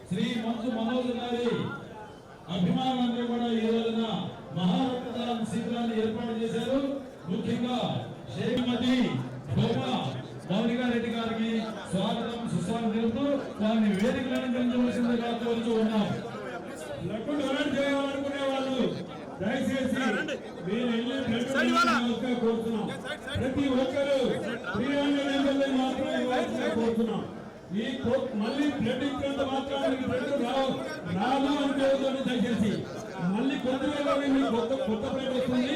శ్రీ మంచు మనోజ్ గారి అభిమానులందరూ కూడా ఈ రోజున మహారక్తదాన శిబిరాన్ని ఏర్పాటు చేశారు. ముఖ్యంగా శ్రీమతి మౌనికారెడ్డి గారికి స్వాగతం సుస్వాగతం తెలుపుతూ వారిని వేదికలను అలంకరించవలసిందిగా కోరుతూ ఉన్నాం. బ్లడ్ డొనేట్ చేయాలనుకునే వాళ్ళు దయచేసి మీరు కోరుతున్నాం. ప్రతి ఒక్కరూ 300 ml మాత్రమే కోరుతున్నాం. ఈ మళ్ళీ బ్లడ్ ఇచ్చినంత మాత్రానికి బ్లడ్ రాదు అనుకోవద్దని దయచేసి మళ్ళీ కొద్దిగా కొత్త బ్లడ్ వస్తుంది.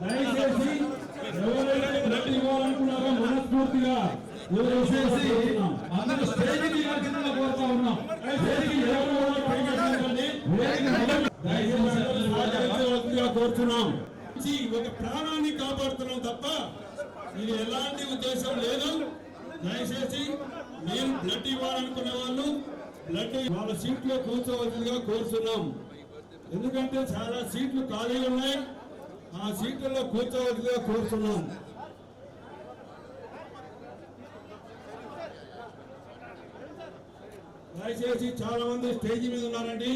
దయచేసి ఎవరైతే బ్లడ్ ఇవ్వాలనుకున్నారో మనస్ఫూర్తిగా అందరూ స్టేజ్కి ఇవ్వాల్సిందిగా కోరుతా ఉన్నాం. కోరుతున్నాం. ఒక ప్రాణాన్ని కాపాడుతున్నాం తప్ప ఇది ఎలాంటి ఉద్దేశం లేదు. దయచేసి మీరు బ్లడ్ ఇవ్వాలనుకునే వాళ్ళు బ్లడ్ వాళ్ళ సీట్లో కూర్చోవలసిందిగా కోరుతున్నాం. ఎందుకంటే చాలా సీట్లు ఖాళీ ఉన్నాయి. ఆ సీట్లలో కూర్చోవలసిందిగా కోరుతున్నాం. దయచేసి చాలా మంది స్టేజీ మీద ఉన్నారండి.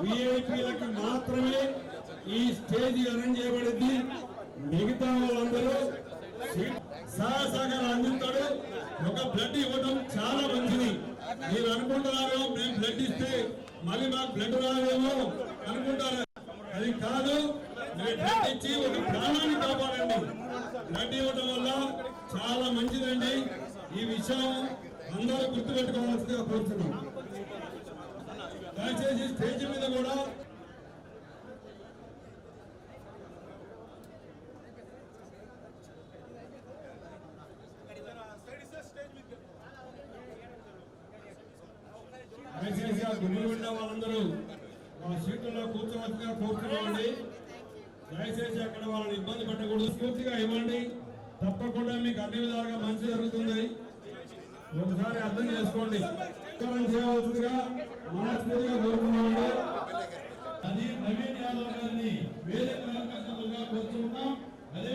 విఐపీలకి మాత్రమే ఈ స్టేజ్ అరేంజ్ చేయబడింది. మిగతా వాళ్ళందరూ సహసహకారం అందిస్తాడు. ఒక బ్లడ్ ఇవ్వడం చాలా మంచిది. మీరు అనుకుంటున్నారు మేము బ్లడ్ ఇస్తే మళ్ళీ మాకు బ్లడ్ రాదేమో అనుకుంటారు. అది కాదు. మీరు బ్లడ్ ఇచ్చి ఒక ప్రాణాన్ని కాపాడండి. బ్లడ్ ఇవ్వడం వల్ల చాలా మంచిదండి. ఈ విషయం అందరూ గుర్తుపెట్టుకోవాల్సిందిగా కోరుతున్నాం. దయచేసి స్టేజ్ మీద కూడా గుడిలో వాళ్ళందరూ ఆ సీట్లలో కూర్చోవచ్చుగా కోరుతున్నామండి. దయచేసి అక్కడ వాళ్ళని ఇబ్బంది పెట్టకూడదు. పూర్తిగా ఇవ్వండి. తప్పకుండా మీకు అన్ని విధాలుగా మంచి జరుగుతుంది. ఒకసారి అర్థం చేసుకోండి. చేయవలసిందిగా మనస్ఫూర్తిగా కోరుతున్నామండి. అది నవీన్ యాదవ్ గారిని వేరే కోరుతున్నాం. అదే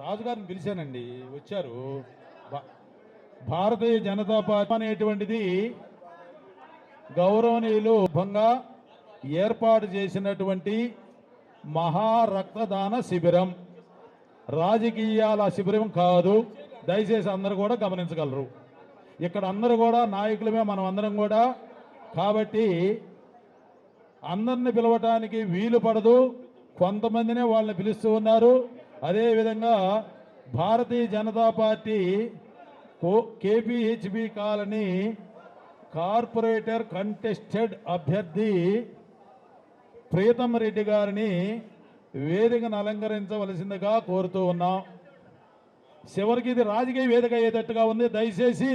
రాజుగారిని పిలిచానండి, వచ్చారు. భారతీయ జనతా పార్టీ అనేటువంటిది గౌరవనీయులు భంగా ఏర్పాటు చేసినటువంటి మహారక్తదాన శిబిరం. రాజకీయాల శిబిరం కాదు. దయచేసి అందరూ కూడా గమనించగలరు. ఇక్కడ అందరూ కూడా నాయకులమే, మనం అందరం కూడా. కాబట్టి అందరిని పిలవటానికి వీలు పడదు. కొంతమందినే వాళ్ళని పిలుస్తూ ఉన్నారు. అదేవిధంగా Bharatiya Janata party KPHB colony corporator contested అభ్యర్థి ప్రీతం రెడ్డి గారిని వేదికను అలంకరించవలసిందిగా కోరుతూ ఉన్నాం. చివరికి ఇది రాజకీయ వేదిక అయ్యేటట్టుగా ఉంది. దయచేసి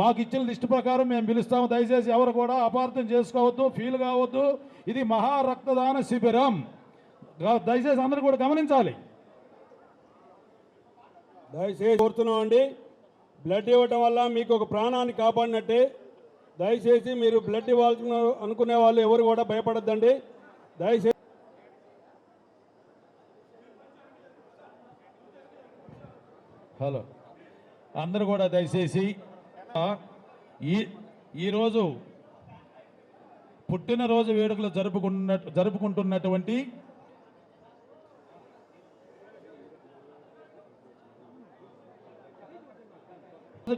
మాకు ఇచ్చిన లిస్టు ప్రకారం మేము పిలుస్తాము. దయచేసి ఎవరు కూడా అపార్థం చేసుకోవద్దు, ఫీల్ కావద్దు. ఇది మహారక్తదాన శిబిరం. దయచేసి అందరూ కూడా గమనించాలి. దయచేసి కోరుతున్నాం అండి. బ్లడ్ ఇవ్వటం వల్ల మీకు ఒక ప్రాణాన్ని కాపాడినట్టే. దయచేసి మీరు బ్లడ్ ఇవ్వాల్సిన అనుకునే వాళ్ళు ఎవరు కూడా భయపడద్దండి. దయచేసి హలో అందరూ కూడా దయచేసి ఈరోజు పుట్టినరోజు వేడుకలు జరుపుకుంటున్నటువంటి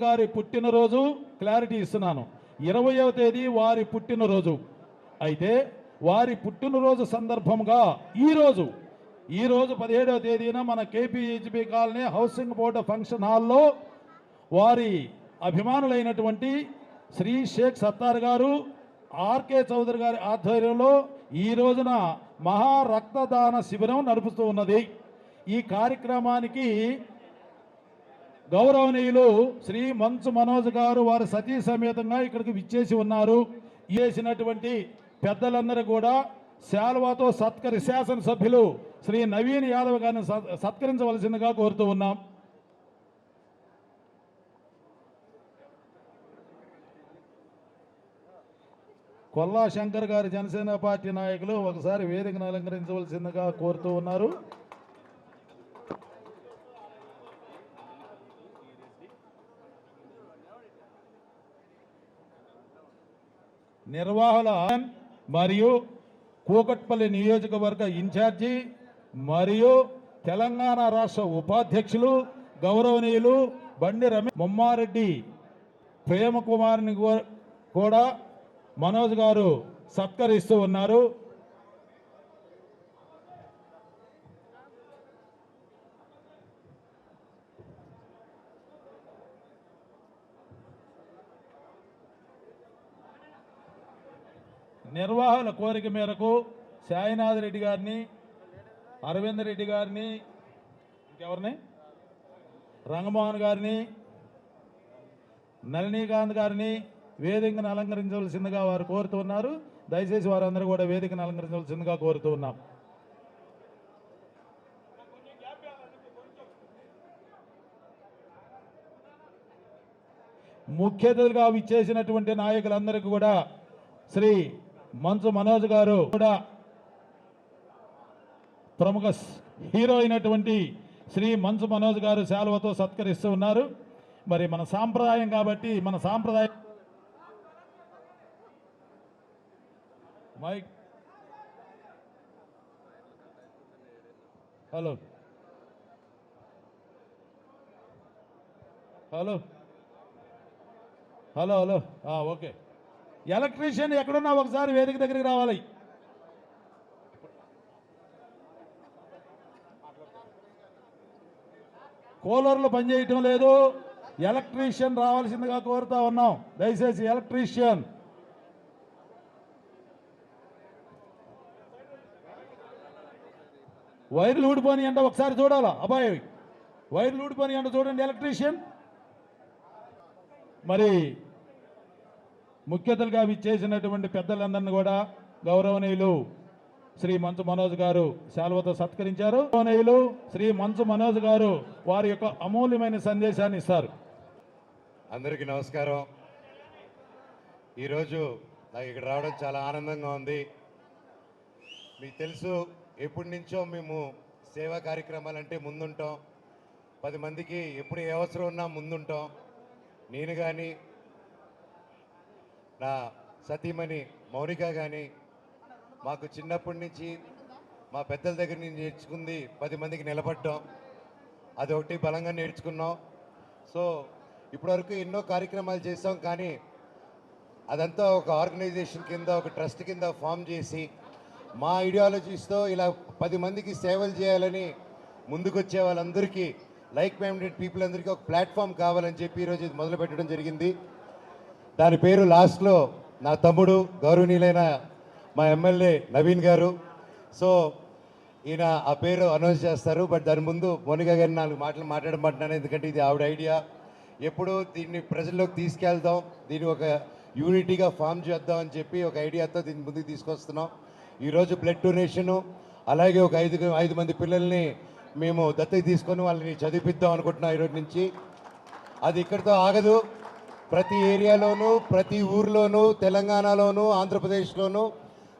గారి పుట్టినరోజు క్లారిటీ ఇస్తున్నాను. 20వ తేదీ వారి పుట్టినరోజు. అయితే వారి పుట్టినరోజు సందర్భంగా ఈరోజు 17వ తేదీన మన KPHB colony housing board function హాల్లో వారి అభిమానులైనటువంటి శ్రీ షేక్ సత్తార్ గారు, ఆర్కే చౌదరి గారి ఆధ్వర్యంలో ఈ రోజున మహారక్తదాన శిబిరం నడుపుతూ ఉన్నది. ఈ కార్యక్రమానికి గౌరవనీయులు శ్రీ మంచు మనోజ్ గారు వారి సతీ సమేతంగా ఇక్కడికి విచ్చేసి ఉన్నారు. చేసినటువంటి పెద్దలందరూ కూడా శాల్వాతో శాసనసభ్యులు శ్రీ నవీన్ యాదవ్ గారిని సత్కరించవలసిందిగా కోరుతూ ఉన్నాం. కొల్లా శంకర్ గారి జనసేన పార్టీ నాయకులు ఒకసారి వేదికను అలంకరించవలసిందిగా కోరుతూ ఉన్నారు. నిర్వాహకుల మరియు కూకట్పల్లి నియోజకవర్గ ఇన్ఛార్జి మరియు తెలంగాణ రాష్ట్ర ఉపాధ్యక్షులు గౌరవనీయులు బండి రమేష్ మొమ్మారెడ్డి ప్రేమకుమార్ని కూడా మనోజ్ గారు సత్కరిస్తూ ఉన్నారు. నిర్వాహకుల కోరిక మేరకు సాయినాథ్ రెడ్డి గారిని, అరవింద్ రెడ్డి గారిని, ఇంకెవరిని, రంగమోహన్ గారిని, నళినీకాంత్ గారిని వేదికను అలంకరించవలసిందిగా వారు కోరుతున్నారు. దయచేసి వారందరూ కూడా వేదికను అలంకరించవలసిందిగా కోరుతూ ఉన్నాం. ముఖ్య అతిథులుగా విచ్చేసినటువంటి నాయకులందరికీ కూడా శ్రీ మంచు మనోజ్ గారు కూడా ప్రముఖ హీరో అయినటువంటి శ్రీ మంచు మనోజ్ గారు శాలువతో సత్కరిస్తూ ఉన్నారు. మరి మన సాంప్రదాయం కాబట్టి మన సాంప్రదాయం mike hello hello hello hello okay. Electrician ఎక్కడున్నా ఒకసారి వేదిక దగ్గరికి రావాలి. కూలర్లు పనిచేయటం లేదు. ఎలక్ట్రీషియన్ రావాల్సిందిగా కోరుతా ఉన్నాం. దయచేసి ఎలక్ట్రీషియన్ వైర్లు ఊడిపోని అంటే ఒకసారి చూడాలా అబ్బాయి, వైర్లు ఊడిపోని అంటే చూడండి ఎలక్ట్రీషియన్. మరి ముఖ్య అతిథులుగా విచ్చేసినటువంటి పెద్దలందరినీ కూడా గౌరవనీయులు శ్రీ మంచు మనోజ్ గారు శాలువతో సత్కరించారు. గౌరవనీయులు శ్రీ మంచు మనోజ్ గారు వారి యొక్క అమూల్యమైన సందేశాన్ని ఇస్తారు. అందరికీ నమస్కారం. ఈరోజు నాకు ఇక్కడ రావడం చాలా ఆనందంగా ఉంది. మీకు తెలుసు, ఎప్పటి నుంచో మేము సేవా కార్యక్రమాలంటే ముందుంటాం. 10 మందికి ఎప్పుడు ఏ అవసరం ఉన్నా ముందుంటాం. నేను కానీ నా సతీమణి మౌనిక కానీ మాకు చిన్నప్పటి నుంచి మా పెద్దల దగ్గర నుంచి నేర్చుకుంది 10 మందికి నిలబడ్డాం. అదొకటి బలంగా నేర్చుకున్నాం. సో ఇప్పటివరకు ఎన్నో కార్యక్రమాలు చేసాం, కానీ అదంతా ఒక ఆర్గనైజేషన్ కింద, ఒక ట్రస్ట్ కింద ఫామ్ చేసి మా ఐడియాలజీస్తో ఇలా 10 మందికి సేవలు చేయాలని ముందుకొచ్చే వాళ్ళందరికీ, లైక్ మైండెడ్ పీపుల్ అందరికీ ఒక ప్లాట్ఫామ్ కావాలని చెప్పి ఈరోజు ఇది మొదలు పెట్టడం జరిగింది. దాని పేరు లాస్ట్లో నా తమ్ముడు గౌరవనీయులైన మా ఎమ్మెల్యే నవీన్ గారు. సో ఈయన ఆ పేరు అనౌన్స్ చేస్తారు. బట్ దాని ముందు మోనికా గారిని 4 మాటలు మాట్లాడమంటున్నాను, ఎందుకంటే ఇది ఆవిడ ఐడియా. ఎప్పుడు దీన్ని ప్రజల్లోకి తీసుకెళ్దాం, దీన్ని ఒక యూనిటీగా ఫామ్ చేద్దాం అని చెప్పి ఒక ఐడియాతో దీన్ని ముందుకు తీసుకొస్తున్నాం. ఈరోజు బ్లడ్ డొనేషను, అలాగే ఒక 5 మంది పిల్లల్ని మేము దత్తత తీసుకొని వాళ్ళని చదివిద్దాం అనుకుంటున్నాం ఈరోజు నుంచి. అది ఇక్కడితో ఆగదు. ప్రతి ఏరియాలోనూ, ప్రతి ఊర్లోనూ, తెలంగాణలోనూ, ఆంధ్రప్రదేశ్లోనూ,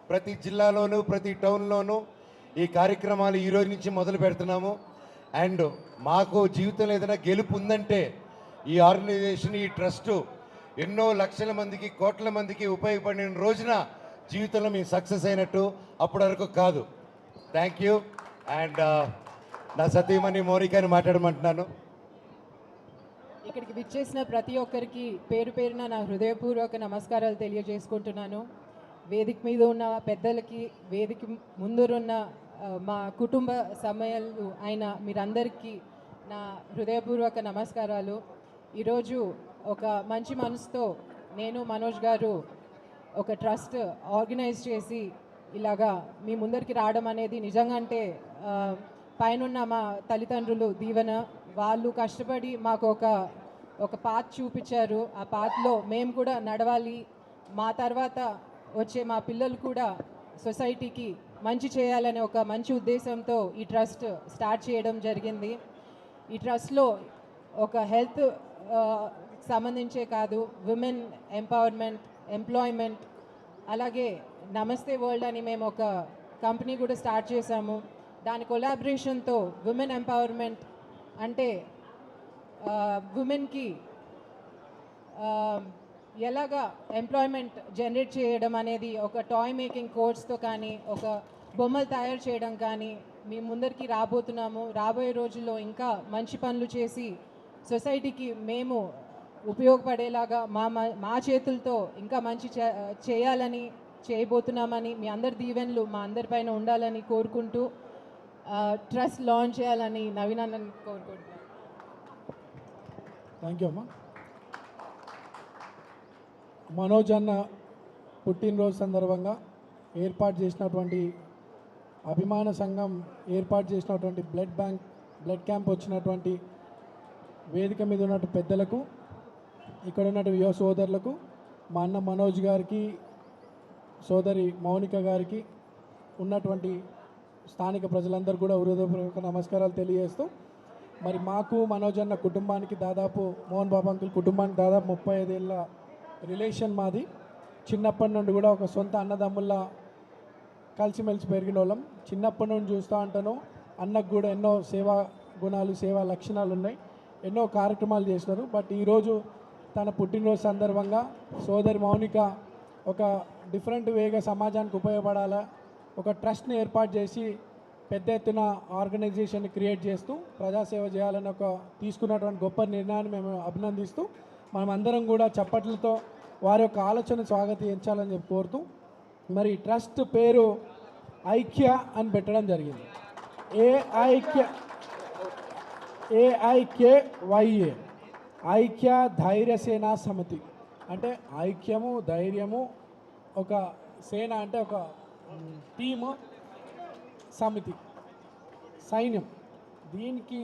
ప్రతి జిల్లాలోనూ, ప్రతి టౌన్లోనూ ఈ కార్యక్రమాలు ఈరోజు నుంచి మొదలు పెడుతున్నాము. అండ్ మాకు జీవితంలో ఏదైనా గెలుపు ఉందంటే ఈ ఆర్గనైజేషన్, ఈ ట్రస్టు ఎన్నో లక్షల మందికి, కోట్ల మందికి ఉపయోగపడిన రోజున జీవితంలో మేము సక్సెస్ అయినట్టు. అప్పటి వరకు కాదు. Thank you. అండ్ నా సతీమణి మోనికాని మాట్లాడమంటున్నాను. ఇక్కడికి విచ్చేసిన ప్రతి ఒక్కరికి పేరు పేరున నా హృదయపూర్వక నమస్కారాలు తెలియజేసుకుంటున్నాను. వేదిక మీద ఉన్న పెద్దలకి, వేదిక ముందున్న మా కుటుంబ సమయాలు అయిన మీరందరికీ నా హృదయపూర్వక నమస్కారాలు. ఈరోజు ఒక మంచి మనసుతో నేను, మనోజ్ గారు ఒక ట్రస్ట్ ఆర్గనైజ్ చేసి ఇలాగా మీ ముందరికి రావడం అనేది నిజంగా అంటే పైనున్న మా తల్లిదండ్రులు దీవెన. వాళ్ళు కష్టపడి మాకు ఒక పాత్ చూపించారు. ఆ పాత్లో మేము కూడా నడవాలి, మా తర్వాత వచ్చే మా పిల్లలు కూడా సొసైటీకి మంచి చేయాలనే ఒక మంచి ఉద్దేశంతో ఈ ట్రస్ట్ స్టార్ట్ చేయడం జరిగింది. ఈ ట్రస్ట్లో ఒక హెల్త్ సంబంధించే కాదు, విమెన్ ఎంపవర్మెంట్, ఎంప్లాయ్మెంట్, అలాగే నమస్తే వరల్డ్ అని మేము ఒక కంపెనీ కూడా స్టార్ట్ చేశాము. దాని కొలాబరేషన్తో విమెన్ ఎంపవర్మెంట్ అంటే ఉమెన్కి ఎలాగా ఎంప్లాయ్మెంట్ జనరేట్ చేయడం అనేది ఒక టాయ్ మేకింగ్ కోర్స్తో కానీ ఒక బొమ్మలు తయారు చేయడం కానీ మీ ముందరికి రాబోతున్నాము. రాబోయే రోజుల్లో ఇంకా మంచి పనులు చేసి సొసైటీకి మేము ఉపయోగపడేలాగా మా చేతులతో ఇంకా మంచి చేయాలని చేయబోతున్నామని మీ అందరి దీవెనలు మా అందరిపైన ఉండాలని కోరుకుంటూ ట్రస్ట్ లాంచ్ చేయాలని నవీన్ అన్నని కోరుకుంటున్నాను. థ్యాంక్ యూ అమ్మా. మనోజ్ అన్న పుట్టినరోజు సందర్భంగా ఏర్పాటు చేసినటువంటి అభిమాన సంఘం ఏర్పాటు చేసినటువంటి బ్లడ్ క్యాంప్ వచ్చినటువంటి వేదిక మీద ఉన్నటువంటి పెద్దలకు, ఇక్కడ ఉన్నటువంటి యువ సోదరులకు, మా అన్న మనోజ్ గారికి, సోదరి మౌనిక గారికి, ఉన్నటువంటి స్థానిక ప్రజలందరూ కూడా హృదయపూర్వక నమస్కారాలు తెలియజేస్తూ, మరి మాకు మనోజ్ అన్న కుటుంబానికి దాదాపు మోహన్ బాబు అంకుల్ కుటుంబానికి దాదాపు 35 ఏళ్ళ రిలేషన్ మాది. చిన్నప్పటి నుండి కూడా ఒక సొంత అన్నదమ్ముల్లా కలిసిమెలిసి పెరిగిన వాళ్ళం. చిన్నప్పటి నుండి చూస్తూ ఉంటాను. అన్నకు కూడా ఎన్నో సేవా గుణాలు, సేవా లక్షణాలు ఉన్నాయి. ఎన్నో కార్యక్రమాలు చేసినారు. బట్ ఈరోజు తన పుట్టినరోజు సందర్భంగా సోదరి మౌనిక ఒక డిఫరెంట్ వేగా సమాజానికి ఉపయోగపడాలా, ఒక ట్రస్ట్ని ఏర్పాటు చేసి పెద్ద ఎత్తున ఆర్గనైజేషన్ని క్రియేట్ చేస్తూ ప్రజాసేవ చేయాలని తీసుకున్నటువంటి గొప్ప నిర్ణయాన్ని మేము అభినందిస్తూ, మనం అందరం కూడా చప్పట్లతో వారి యొక్క ఆలోచన స్వాగతించాలని చెప్పి కోరుతూ, మరి ట్రస్ట్ పేరు ఐక్య అని పెట్టడం జరిగింది. AIKYA, ఐక్య ధైర్య సేనా సమితి. అంటే ఐక్యము, ధైర్యము, ఒక సేన అంటే ఒక టీము, సమితి సైన్యం. దీనికి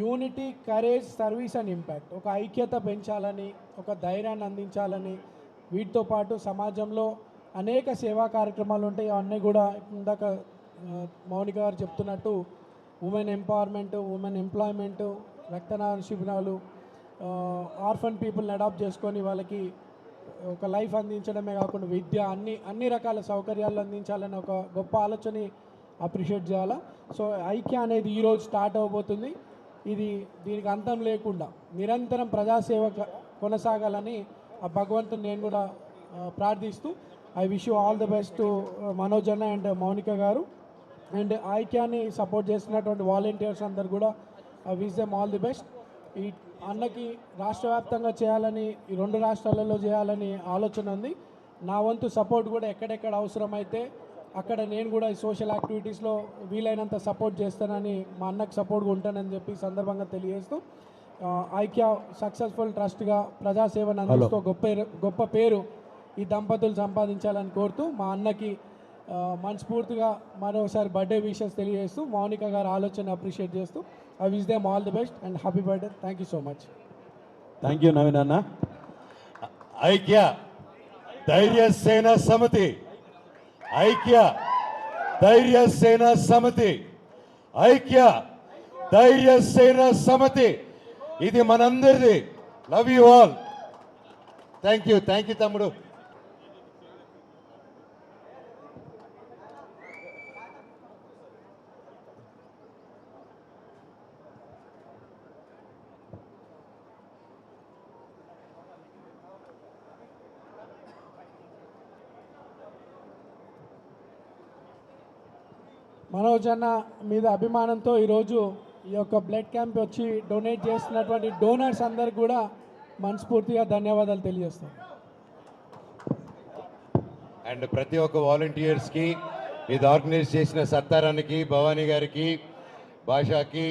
unity, courage, service and impact, ఒక ఐక్యత పెంచాలని, ఒక ధైర్యాన్ని అందించాలని, వీటితో పాటు సమాజంలో అనేక సేవా కార్యక్రమాలు ఉంటాయి. అవన్నీ కూడా ఇందాక మౌనిక గారు చెప్తున్నట్టు ఉమెన్ ఎంపవర్మెంట్, ఉమెన్ ఎంప్లాయ్మెంట్, రక్తదాన శిబిరాలు, ఆర్ఫన్ పీపుల్ని అడాప్ట్ చేసుకొని వాళ్ళకి ఒక లైఫ్ అందించడమే కాకుండా విద్య, అన్ని రకాల సౌకర్యాలు అందించాలని ఒక గొప్ప ఆలోచనని అప్రిషియేట్ చేయాలా. సో ఐక్య అనేది ఈరోజు స్టార్ట్ అవబోతుంది. దీనికి అంతం లేకుండా నిరంతరం ప్రజాసేవ కొనసాగాలని ఆ భగవంతుని నేను కూడా ప్రార్థిస్తూ, I wish you all the best to Manoj అన్న అండ్ మౌనిక గారు. అండ్ ఐక్యాన్ని సపోర్ట్ చేస్తున్నటువంటి వాలంటీర్స్ అందరు కూడా I wish them all the best. ఈ అన్నకి రాష్ట్ర వ్యాప్తంగా చేయాలని, ఈ 2 రాష్ట్రాలలో చేయాలని ఆలోచన ఉంది. నా వంతు సపోర్ట్ కూడా ఎక్కడెక్కడ అవసరమైతే అక్కడ నేను కూడా ఈ సోషల్ యాక్టివిటీస్లో వీలైనంత సపోర్ట్ చేస్తానని, మా అన్నకు సపోర్ట్గా ఉంటానని చెప్పి సందర్భంగా తెలియజేస్తూ, ఐక్య సక్సెస్ఫుల్ ట్రస్ట్గా ప్రజాసేవను అందిస్తూ గొప్ప పేరు ఈ దంపతులు సంపాదించాలని కోరుతూ, మా అన్నకి మనస్ఫూర్తిగా మరోసారి బర్త్డే విషెస్ తెలియజేస్తూ, మౌనిక గారి ఆలోచన అప్రిషియేట్ చేస్తూ, I wish them all the best and happy birthday. Thank you so much. Thank you Naveen అన్న. ఐక్య ధైర్య సేన సమితి, ఐక్య ధైర్య సేన సమితి, ఐక్య ధైర్య సేన సమితి, ఇది మనందరిది. Love you all. Thank you తమ్ముడు. మనోజ్ అన్న మీద అభిమానంతో ఈరోజు ఈ యొక్క బ్లడ్ క్యాంప్ వచ్చి డొనేట్ చేస్తున్నటువంటి డోనర్స్ అందరికి కూడా మనస్ఫూర్తిగా ధన్యవాదాలు తెలియజేస్తాను. అండ్ ప్రతి ఒక్క వాలంటీర్స్కి, ఇది ఆర్గనైజ్ చేసిన సత్తారానికి, భవానీ గారికి, భాషకి,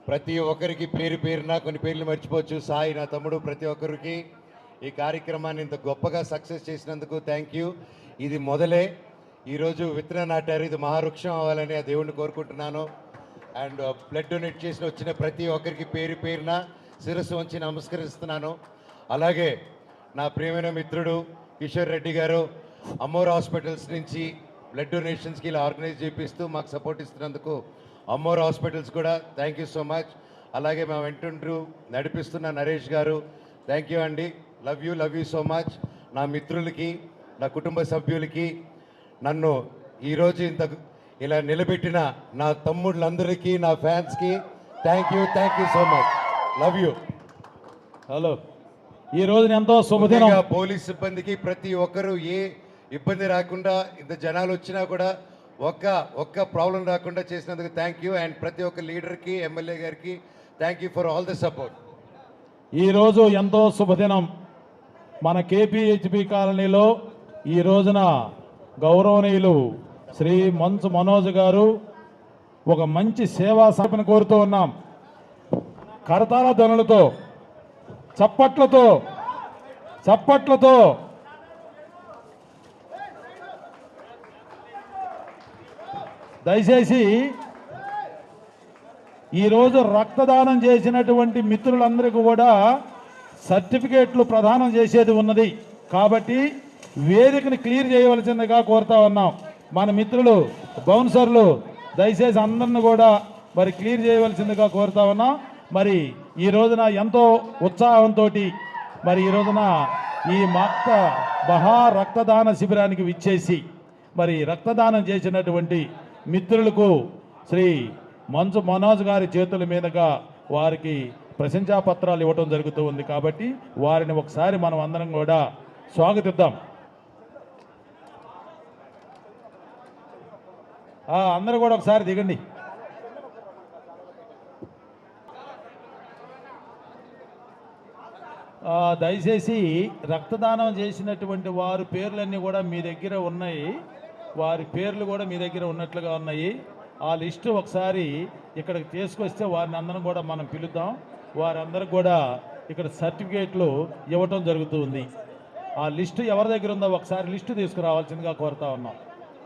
ప్రతి ఒక్కరికి పేరు పేరున, కొన్ని పేర్లు మర్చిపోవచ్చు, సాయి నా తమ్ముడు, ప్రతి ఒక్కరికి ఈ కార్యక్రమాన్ని ఇంత గొప్పగా సక్సెస్ చేసినందుకు థ్యాంక్ యూ. ఇది మొదలే, ఈరోజు విత్తనం నాటారు, ఇది మహావృక్షం అవ్వాలని ఆ దేవుణ్ణి కోరుకుంటున్నాను. అండ్ బ్లడ్ డొనేట్ చేసిన వచ్చిన ప్రతి ఒక్కరికి పేరు పేరున శిరస్సు వంచి నమస్కరిస్తున్నాను. అలాగే నా ప్రియమైన మిత్రుడు కిషోర్ రెడ్డి గారు అమ్మోర్ హాస్పిటల్స్ నుంచి బ్లడ్ డొనేషన్స్కి ఇలా ఆర్గనైజ్ చేపిస్తూ మాకు సపోర్ట్ ఇస్తున్నందుకు అమ్మోర్ హాస్పిటల్స్ కూడా థ్యాంక్ యూ సో మచ్. అలాగే మా వెంటుంటూ నడిపిస్తున్న నరేష్ గారు థ్యాంక్ యూ అండి. Love you so much. నా మిత్రులకి, నా కుటుంబ సభ్యులకి, నన్ను ఈరోజు ఇంత ఇలా నిలబెట్టిన నా తమ్ముళ్ళందరికీ, నా ఫ్యాన్స్కి thank you so much. Love you. Hello, ఈ రోజున ఎంతో శుభదినం. ముఖ్యంగా పోలీస్ సిబ్బందికి ప్రతి ఒక్కరూ ఏ ఇబ్బంది రాకుండా ఇంత జనాలు వచ్చినా కూడా ఒక్క ప్రాబ్లం రాకుండా చేసినందుకు థ్యాంక్ యూ. అండ్ ప్రతి ఒక్క లీడర్కి ఎమ్మెల్యే గారికి thank you for all the support. ఈరోజు ఎంతో శుభదినం. మన కేపీహెచ్బి కాలనీలో ఈ రోజున గౌరవనీయులు శ్రీ మంచు మనోజ్ గారు ఒక మంచి సేవా సంస్థను కోరుతూ ఉన్నాం. కరతాళ ధ్వనులతో చప్పట్లతో దయచేసి ఈరోజు రక్తదానం చేసినటువంటి మిత్రులందరికీ కూడా సర్టిఫికేట్లు ప్రదానం చేసేది ఉన్నది కాబట్టి వేదికని క్లియర్ చేయవలసిందిగా కోరుతా ఉన్నాం. మన మిత్రులు బౌన్సర్లు దయచేసి అందరిని కూడా మరి క్లియర్ చేయవలసిందిగా కోరుతా ఉన్నాం. మరి ఈ రోజున ఎంతో ఉత్సాహంతో మరి ఈ రోజున ఈ మహా రక్తదాన శిబిరానికి విచ్చేసి మరి రక్తదానం చేసినటువంటి మిత్రులకు శ్రీ మంచు మనోజ్ గారి చేతుల మీదుగా వారికి ప్రశంసా పత్రాలు ఇవ్వటం జరుగుతూ ఉంది కాబట్టి వారిని ఒకసారి మనం అందరం కూడా స్వాగతిద్దాం. అందరూ కూడా ఒకసారి దిగండి. దయచేసి రక్తదానం చేసినటువంటి వారి పేర్లన్నీ కూడా మీ దగ్గర ఉన్నాయి. వారి పేర్లు కూడా మీ దగ్గర ఉన్నట్లుగా ఉన్నాయి. ఆ లిస్టు ఒకసారి ఇక్కడికి తీసుకొస్తే వారిని అందరం కూడా మనం పిలుద్దాం. వారందరికి కూడా ఇక్కడ సర్టిఫికేట్లు ఇవ్వటం జరుగుతుంది. ఆ లిస్టు ఎవరి దగ్గర ఉందో ఒకసారి లిస్టు తీసుకురావాల్సిందిగా కోరుతా ఉన్నాం.